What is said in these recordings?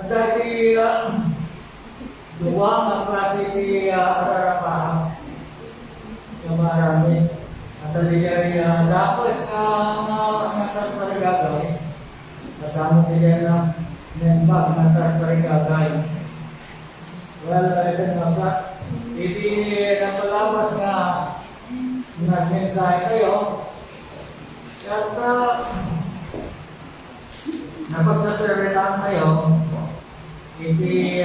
dati dua nga klase ti ararapa yung marami. At aligay dapat sa mga gagawin. At damo nila na nembag na gagawin. Well, ito nga hindi na malabas nga nag-mensahe kayo. At napagsasabihan kayo, hindi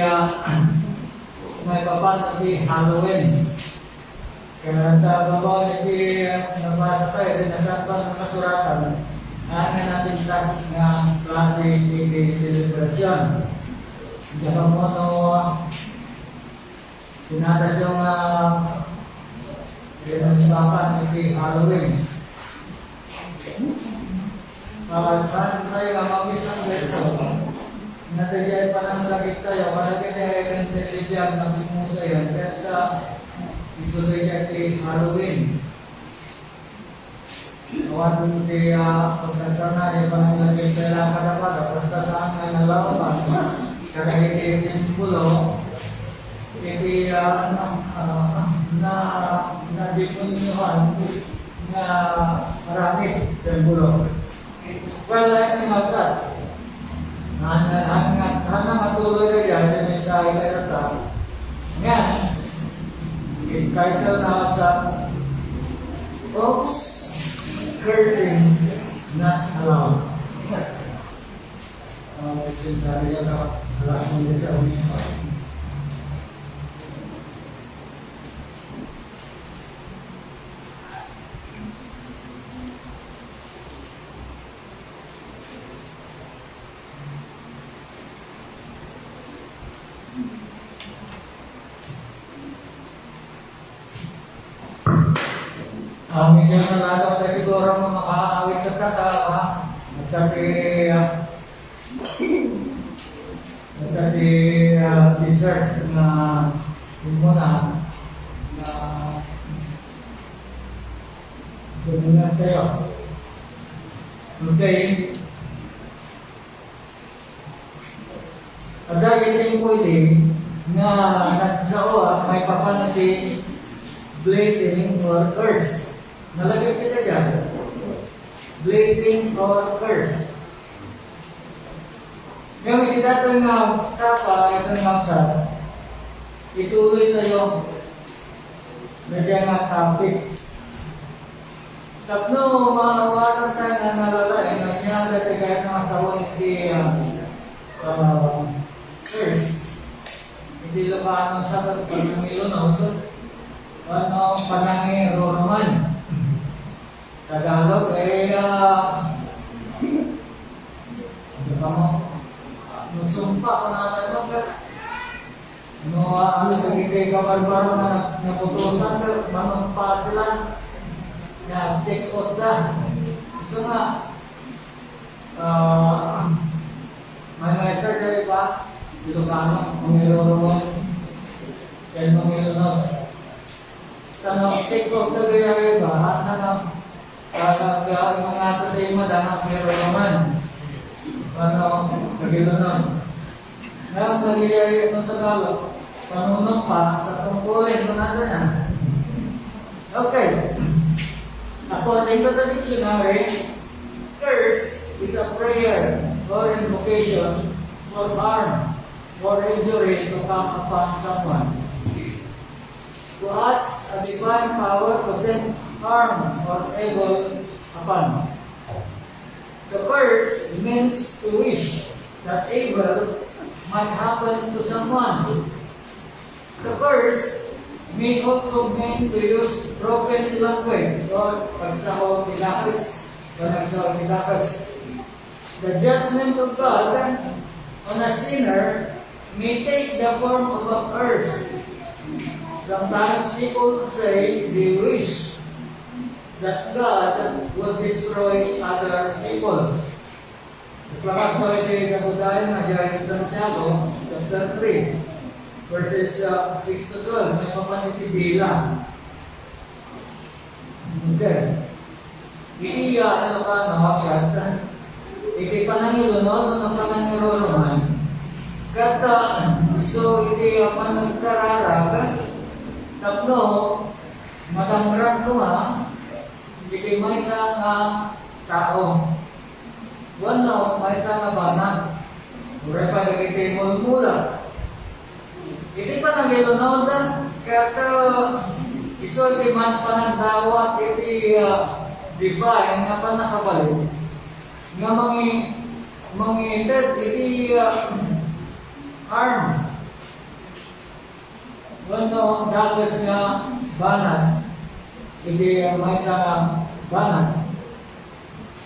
may papan di Halloween. Kaya babaw hindi nabasa tayo, dinasapang sa kasuratan, ang natin tas nga klase hindi celebration. Hindi ka mo tinatas yung papan hindi Halloween. Saan tayo mag-isang beso? Natayay pa ng lagit tayo, malagit tayo yung telebiyag na pimusa yan. Kaya isuloy niya kay Halloween. Awan di pagkatana niya pa ng lagit tayo lang kadapada. Basta saan nga nalawapan. Kaya hindi simbolo, hindi na-depunyohan na marami simbolo. Well, like ni Magsat, hanggang matuloy na yan, yung sa ilarata. Ngayon, title na sa Oops, Cursing Not Allowed. Sinasari yan na alam mo din sa umipa. Hindi na nalaw na siguro makakawit na kaka dessert na yung muna na dominant kayo. Okay. At dahil yung pwede na nagsawa may papanati blessing or curse. Nalagay kita dyan. Blessing or curse. Yung hindi natin sapa, itong magsat, ituloy tayo medyo nga topic. Tapno, maawalan tayo na nalalay, nangyari tayo kahit ng asawa hindi curse. Hindi lang anong sabat pag namilunod, panangiro naman. Tagalog nusumpa ko na ano kay kabarbaro na naputusan manumpa sila na take out na so nga may message dali pa Ilocano Mangiloromon yan Mangilonod tanong take out na gaya ba kaya mga tatay mo dapat meron naman. Kagilo nun. Ngayon, nagyayari ng Tagalog, panunong pa sa tungkulin mo natin yan. Okay. According to the dictionary, curse is a prayer or invocation for harm or injury to come upon someone. To ask a divine power to send harm or evil upon. The curse means to wish that evil might happen to someone. The curse may also mean to use broken language or pagsahog nilakas. The judgment of God on a sinner may take the form of a curse. Sometimes people say they wish that God will destroy other people. Lakas mo ito sa Budayan na dyan sa Santiago, chapter 3, verses 6 to 12, may papanitibila. Okay. Ano ka na, Ikay panangilo, no? Nung panangilo naman, Kata, so iti apan nagkararag, tapno, matangrang ko ha, iti may isang tao. Wano, may isang banat. Uray pa nagiti mulmula. Iti pa nang ilunod, kata, iso iti man panagdawat, iti divine nga pa nakabalik. Nga mangited, iti arm. Wano, dagas nga banat. Iti may isang banat.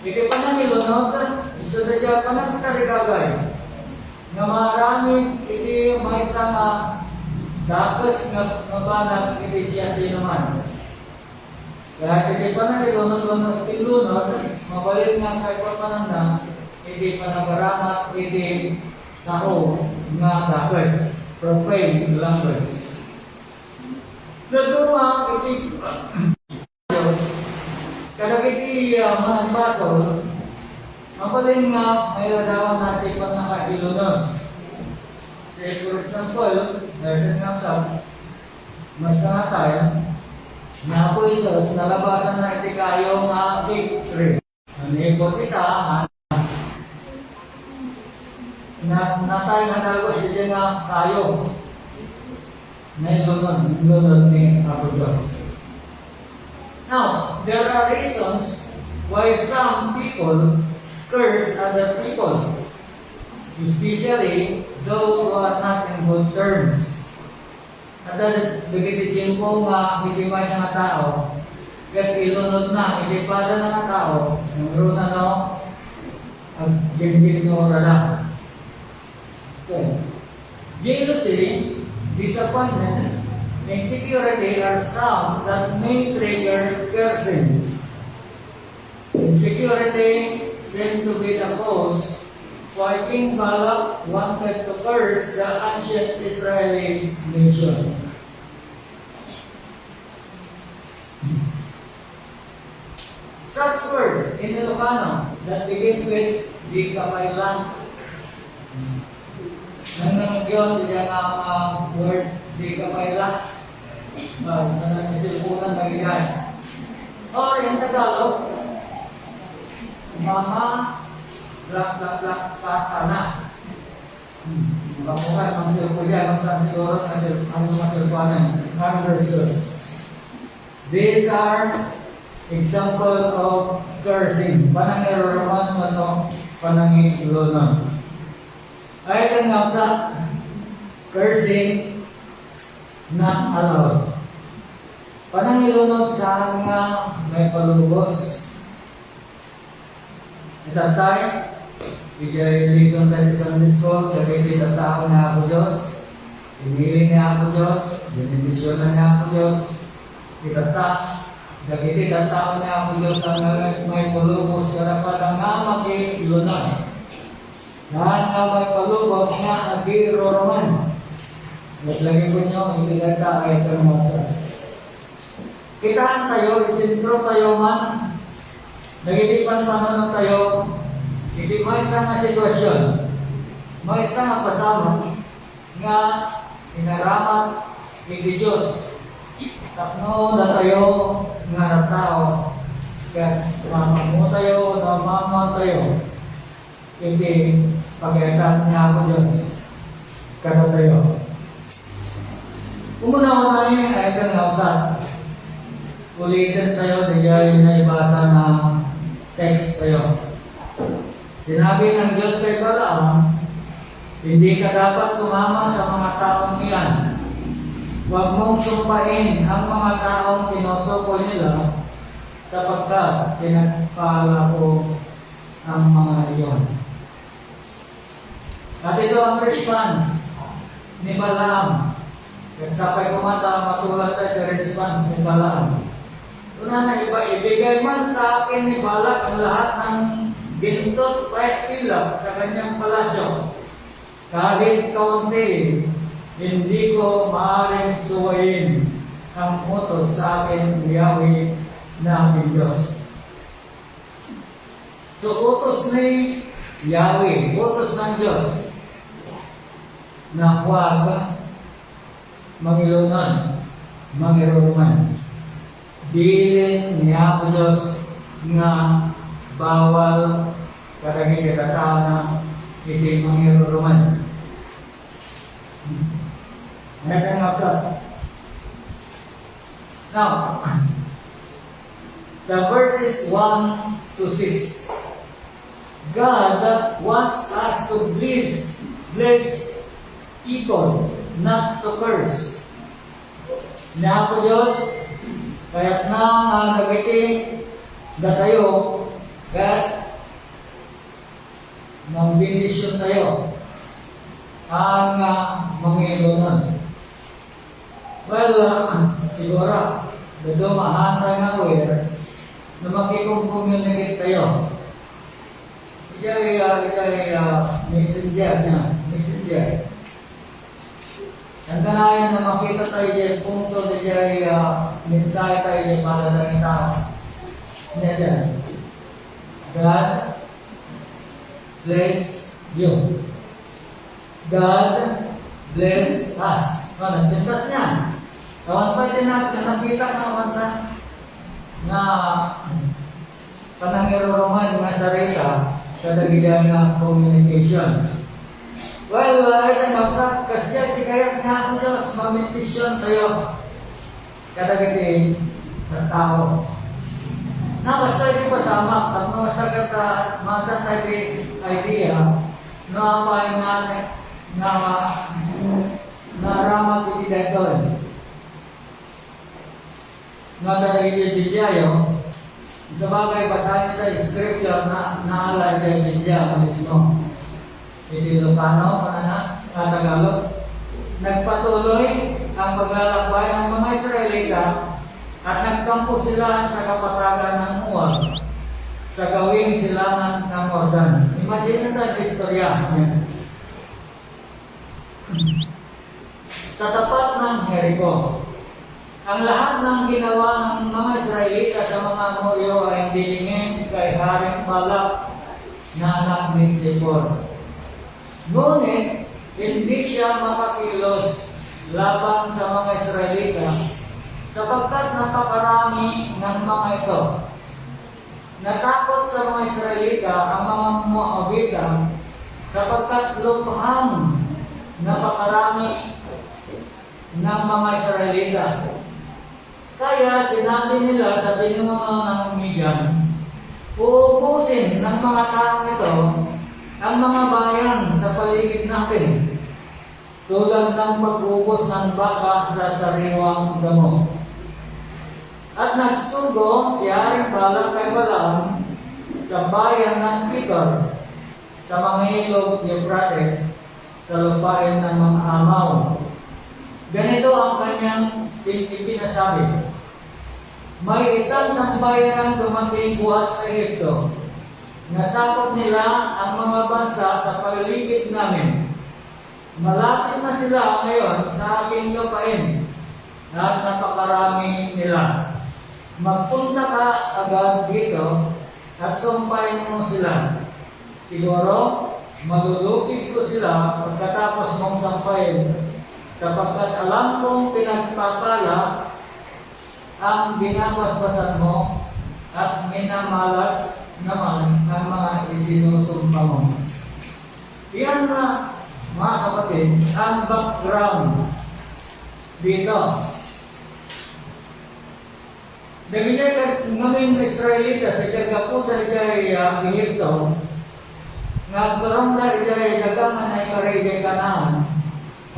Iti pa nang ilunod, iso na dyan pa nagkarigagay. Nga marami iti may isang dapas nga banat iti siya sinuman. Kaya iti pa nang ilunod, iti lunod, mabalik nga kay papananda, iti panagaramat, iti sao nga dapas, profane language. Nagtunga iti Diyos, kada iti mga pasol, mapaling nga may ladawan natin pang nakakilunod. Say, for example, natin nga sa mas nga tayo, na po isos, nalabasan na iti kayo nga victory. Nanipot kita, natay nga nalagos iti nga kayo. Nailunod ni Apo Diyos. Now, there are reasons why some people curse other people, especially those who are not in good terms. At nagititin po nga hindi may mga tao, kaya ilunod na, hindi pada na mga tao, yung runa no, ang ginigno na. Okay. Jealousy, disappointments, insecurity are some that may trigger cursing. Insecurity seemed to be the cause why King Balak wanted to curse the ancient Israeli nation. Such word in Ilocano that begins with di kapailan. Nangyong diyan ang word di kapailan. Nangyong magigay. O yung Tagalog, mama blak pasana. Kamukan mangsir ko yan, mangsir siguro ano mangsir ko understood. These are example of cursing. Panangiruraman ano panangilunan. Ay kang sa cursing not allowed. Panangilunod sa nga may palubos. Itatay, ijay-ilitong tayo sa Sunday School, sabihin ang tao na Apo Diyos, pinili niya Apo Diyos, binibisyonan niya Apo Diyos, itata, gagiti ang tao niya Apo Diyos ang may palubos, karapat ang nga mag-ilunod. Lahat nga may palubos nga agi-roroman. Naglagay ko nyo, iligata ay termosas. Kitaan tayo, isintro tayo man, nagitipan pamanong tayo, hindi may isang nga sitwasyon, may isang nga pasama, nga inaramat, hindi Diyos. Tapno na tayo, nga na tao, kaya mama mo tayo, na mama tayo, hindi pagkaitan niya ako Diyos, kada tayo. Umuna niya ay kang nausap. Ulitin sa'yo, nagyari na ibasa na text sa'yo. Sinabi ng Diyos kay Balaam, hindi ka dapat sumama sa mga taong iyan. Huwag mong sumpain ang mga taong tinutukoy nila sapagkat pinagpala ko ang mga iyon. At ito ang response ni Balaam. Kaya sapay kumata, matulad tayo sa response ni Balaam. Una na ibigay man sa akin ni Balak ang lahat ng gintot pilak sa kanyang palasyo. Kahit kaunti, hindi ko maaaring suwayin ang utos sa akin ni Yahweh na aking Diyos. So utos ni Yahweh, utos ng Diyos. na huwag mangilunan, mangiruman. Dilin niya po Diyos nga bawal kadaging katao na hindi mangiruman. Ano kang maksad? Now, sa verses 1 to 6, God wants us to bless people, not to curse. Na po Diyos, kaya't na nagating na tayo, kaya't mang-bendisyon tayo ang mangilunan. Well, siguro, dumahan tayo ng aware na makikong-communicate tayo. Messenger niya, messenger. Ang kanayan na makita tayo dyan, punto na dyan, mensahe tayo dyan para sa ng tao. Hindi dyan. God bless you. God bless us. Nagpintas niya. Kawan pa din natin, nakita ka naman sa na panangiruruman nga sarita kadagilan ng communication. Well, ay magsak kasi kaya nga ang Diyos mag-meditation tayo kadagiti ng tao. Na basta di pasama at masagat mata tayo idea na apay na naramat iti daton. Nga dahil diyayo, sa bagay basahin tayo scripture na naalala tayo diya mismo. Hindi Ilocano, Tagalog. Nagpatuloy ang paglalakbay ng mga Israelita at nagkampo sila sa kapatagan ng Moab sa gawing silangan ng Jordan. Imagine natin ang istorya. Sa tapat ng Jericho, ang lahat ng ginawa ng mga Israelita sa mga Amoryo ay dilingin kay Haring Balak na anak ni Zippor. Ngunit, hindi siya makakilos laban sa mga Israelita sapagkat napakarami ng mga ito. Natakot sa mga Israelita ang mga Moabita sapagkat lubhang napakarami ng mga Israelita. Kaya sinabi nila sa binungang ng Midian, uubusin ng mga taong ito ang mga bayan sa paligid natin, tulad ng pag-ubos ng baka sa sariwang damo. At nagsugo si Haring Balak kay Balaam sa bayan ng Picor, sa mga ilog Euphrates, sa lupain ng mga Amaw. Ganito ang kanyang ipinasabi. May isang sambayanang dumating buhat sa Egypto. Nasakop nila ang mga bansa sa paligid namin. Malapit na sila ngayon sa aking lupain at napakarami nila. Magpunta ka agad dito at sumpain mo sila. Siguro, malulupig ko sila pagkatapos mong sampain sapagkat alam kong pinagpapala ang binabasbasan mo at minamalas naman ang mga isinusumpa mo. Iyan na, mga kapatid, ang background dito. Nagigay ngayon Israelita sa Jagaputa dahil Egypto, nagkaroon dahil Jagaman ay karigay Kanaan.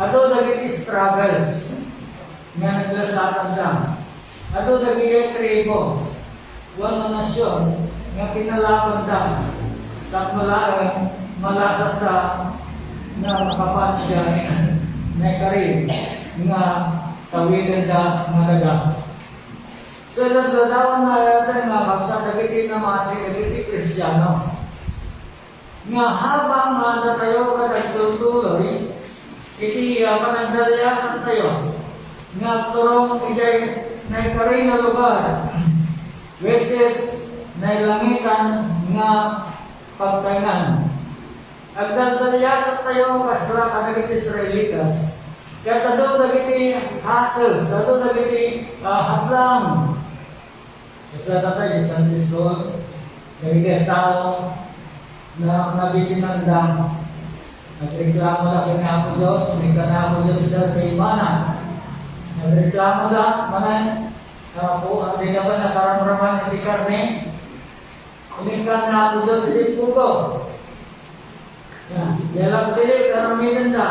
Ato dagiti struggles nga naglasatan siya. Ato dagiti tribo, wala nasyon nga pinalaban siya. At malasat siya na makapan siya na karig nga tawigan siya nga daga. So, nagdadawan na natin nga baksa dagiti na mati, dagiti Kristiyano. Nga habang tayo ka nagtutuloy, iti panagdalayasan tayo nga turong ijay na ikarin na lugar versus na ilangitan nga pagtaingan. Agdaldalyasat tayo kasra kanagiti Israelitas. Kaya tado nagiti hassles, tado nagiti hadlang. Kasi tatay di Sunday School, nagiti tao na nabisinandang. Nagreklamo na kini ako Diyos, may kana ako Diyos dahil kay mana. Nagreklamo na, manan, po, at di na ba nakaramraman hindi karne? Umikan na ako Diyos, hindi pugo. Yalang tili, karamihan na.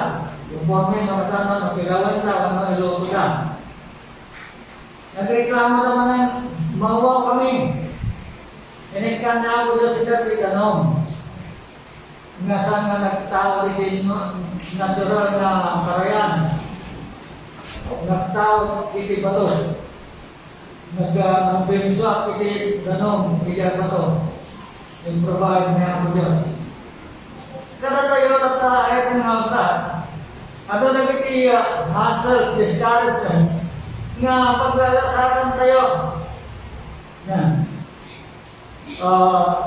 Yung formin na masama, napigawan na, ang mga iloko na. Nagreklamo naman, mawaw kami. Inikan na ako Diyos, hindi kanom. Nga saan nga nagtao rin natural na karayan. Nagtao iti bato. Nag-bimswak iti ganom, iti bato. Improvide niya ako Diyos. Kada tayo ayat ng hausa. Ano na iti hassles, discouragements, nga paglalasaran tayo. Yan.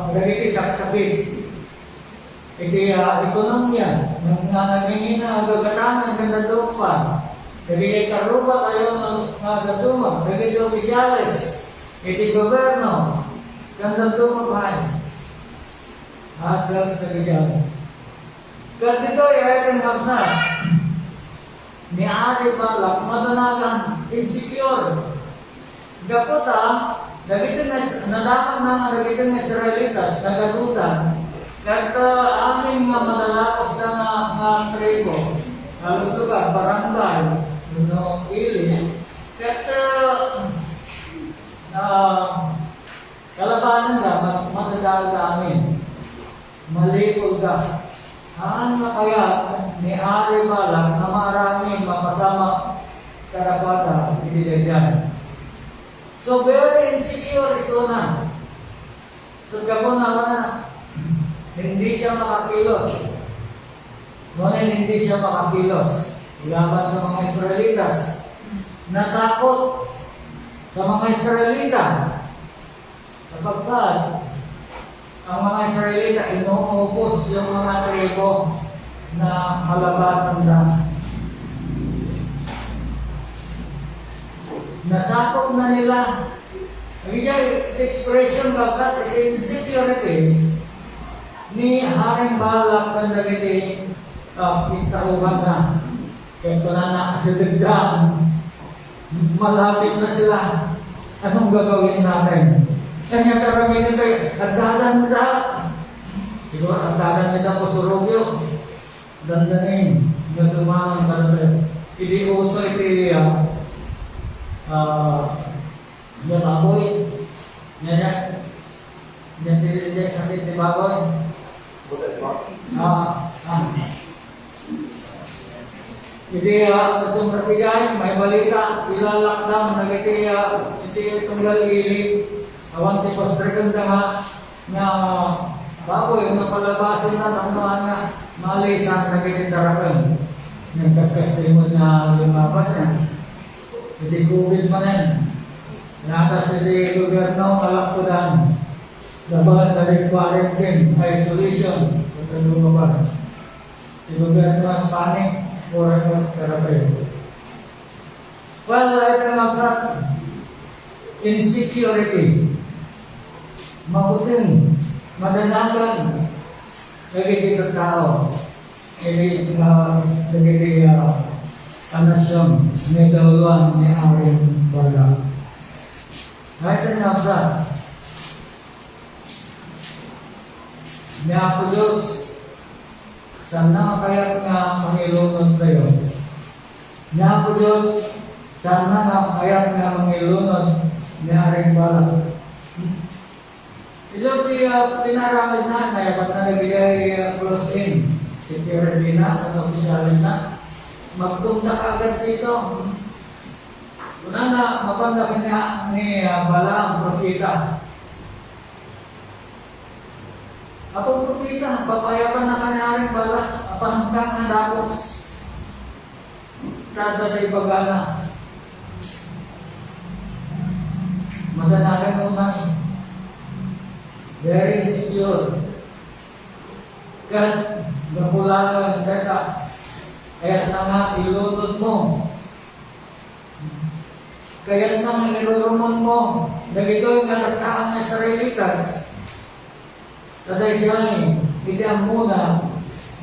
Nagiging sakit. Iti ekonomiya, nangingina ang gagatanan ng natupan. Nagiging karuba tayo ng nagatuma, nagiging opisyales, iti goberno, ng natupan. Hassles na gagawin. Kaya dito ay ang hapsa. Ni Ari Balak, madanagan, insecure. Gaputa, nalaman na nagiging Israelitas, nagadutan. At aming madalapos na nga tribo, lalo ka, barangay, ili. At kalabanan ka, madadal ka amin. Malikod ka. Haan na kaya ni Ari Balak na maraming mapasama karapata, hindi dyan. So very insecure isona. So gabo na hindi siya makakilos. Ngunit hindi siya makakilos. Laban sa mga Israelitas. Natakot sa mga Israelita. Sapagkat ang mga Israelita inuupos yung mga tribo na malabasan na. Nasakop na nila. Ang expression of such insecurity ni Haring Balak na nagiti pintaruhan na. Kaya ito na nakasilagdaan. Malapit na sila. Anong gagawin natin? Kanya karamihan kayo, agdadan nila. Siguro agdadan nila po surugyo. Dandanin. Natumangan talaga. Hindi uso iti yan apoy. Yan tili sakit ni bagoy. Hindi gusto magbigay, may balita, ilalakdang, hindi tunggal ilig, awan ti pastrikan ka nga baboy, napalabasin na, nakuhaan na, malisan, nagkitindarakan. Nagkaskas-timod na lumabas na. Hindi COVID pa na. Nakas hindi gobyerno, kalakpudan. Laban na rin quarantine, isolation, ito lumabas. Hindi gobyerno ang panic, or karapay. Well, ito nga sa insecurity. Mabuting, madanagan, nagiging tao. Nagiging anasyon, ni Dauluan, ni Arin Balak. Ito nga sa ni Ako Diyos, sana kaya nga mangilunod kayo. Ni Ako Diyos, sana kaya nga mangilunod ni Aring Balak. Ito pinaramid na, kaya ba't na nabigay close in? Security na, at opisyalan na. Magtumda ka agad dito. Una na, mapanda niya ni Bala ang propita. Ako propita, papayapan na kanyaring Bala, apangkang na dapos. Kada na ibagana. Madanagan mo na very insecure. Kaya Gapulangan ka. Kaya na nga ilunod mo. Kaya na nga ilurumon mo. Nagito'y nalakaan ng Israelitas. Tadayani, hindi ang muna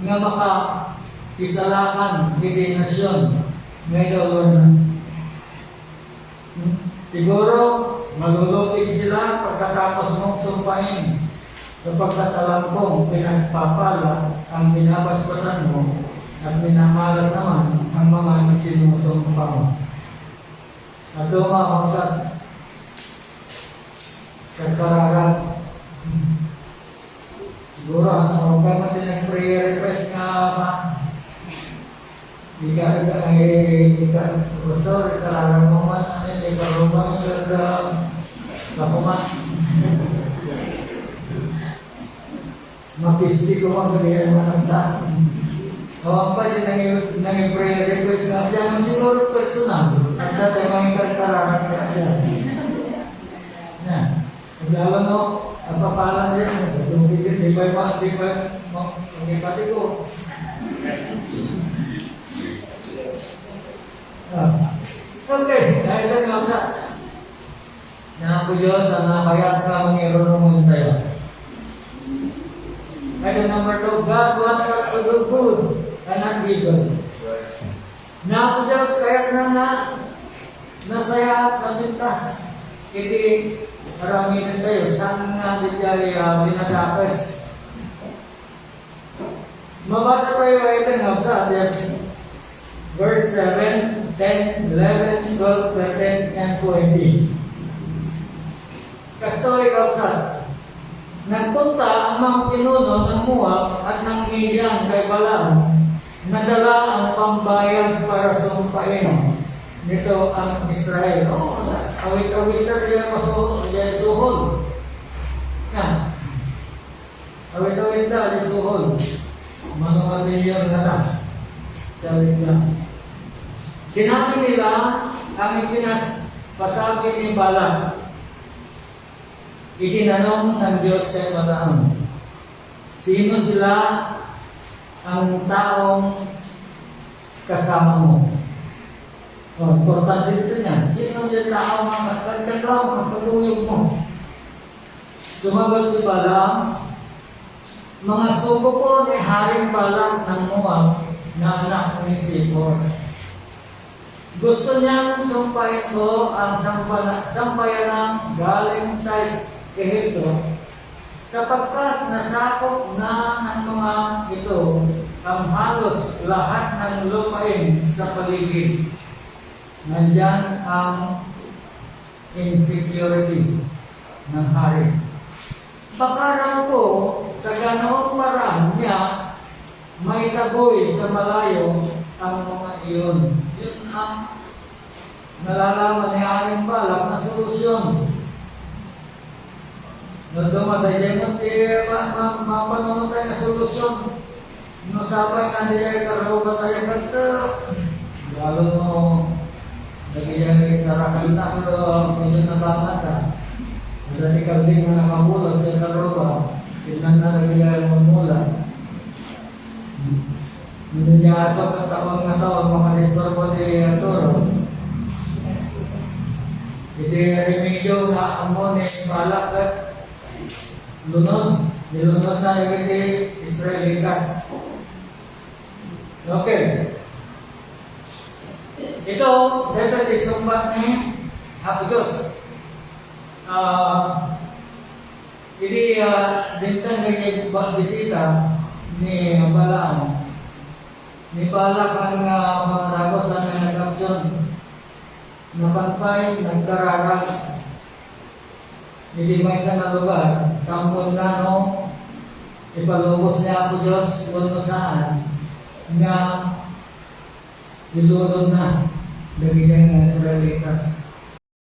nga maka-isalakan hindi nasyon. Ngayon, siguro, malulupig sila pagkatapos mong sumpain. Sapagkat alam kong pinagpapala ang binabasbasan mo at minamalas naman ang mga isinusumpa mo. At dumawag sa kagkararan. Siguro, huwag ka natin nag-prayer request nga ba? Ika, Pastor, kararan mo man, ikarumang kapuman. Mapisti ko ang gawin mo ng daan. Kawang pa din nang prayer request nga dyan, siguro personal. At dati mga ikarkararan ka dyan. Yan. Lalo no, ang papalan din, di ba pati ko. Okay, dahil lang lang sa po Diyos, ang nakayat ka mangirunong tayo. Item number 2, God wants us to do good and not evil. Na po Diyos, kaya't na nasaya at namintas. Iti marami din tayo. Saan nga din tayo binagapes? Mabasa tayo item of sa verse 7, 10, 11, 12, 13, and 20. Kasto ikaw sa nagpunta ang mga pinuno ng Moab at ng Midian kay Balaam, nadala ang pambayad para sumpain nito ang Israel. Awit-awit na diyan suhol. Yan. Awit-awit na di suhol. Mga milyon na lang. Dawit lang. Sinabi nila ang ipinaspasabi ni Balaam. Itinanong ng Diyos kay Balaam, sino sila ang taong kasama mo? Importante dito niya. Sino yung taong magpatulog mo? Sumagot si Balaam, mga suko po ni Haring Balak ng Moab na anak ni Sipor. Gusto niyang sumpayin ko ang sampayan ng galing sa Ehipto, sapagkat nasakop na ng mga ito ang halos lahat ng lupain sa paligid. Nandyan ang insecurity ng hari. Baka raw po, sa ganoong parang niya, may taboy sa malayo ang mga iyon. Yun ang nalalaman ni Haring Balak na solusyon. Nagdumatay mo, mapanunod tayo na solusyon. Nasabay na niya karoon tayo kanta. Lalo mo, nagiging narakal na ko, medyo natamata. Dati kalding na nakamulas sa karoon, tignan na nagiging mamula. Hindi niya asok ang taong na taon, mga disturbo di Arturo. Hindi remedyo na amon balak at nilunod na yung Israelitas. Okay. Ito, dapat isumbat ni Hapo Diyos. Ini dintan ng bisita ni Balaam. Ni Balak ang mga ragos sa nagkapsyon. Napagpay, nagkararas. Hindi may isa na lugar, kampon na ipalubos niya ako Diyos kung saan nga nilunod na nagiging ng Israelitas.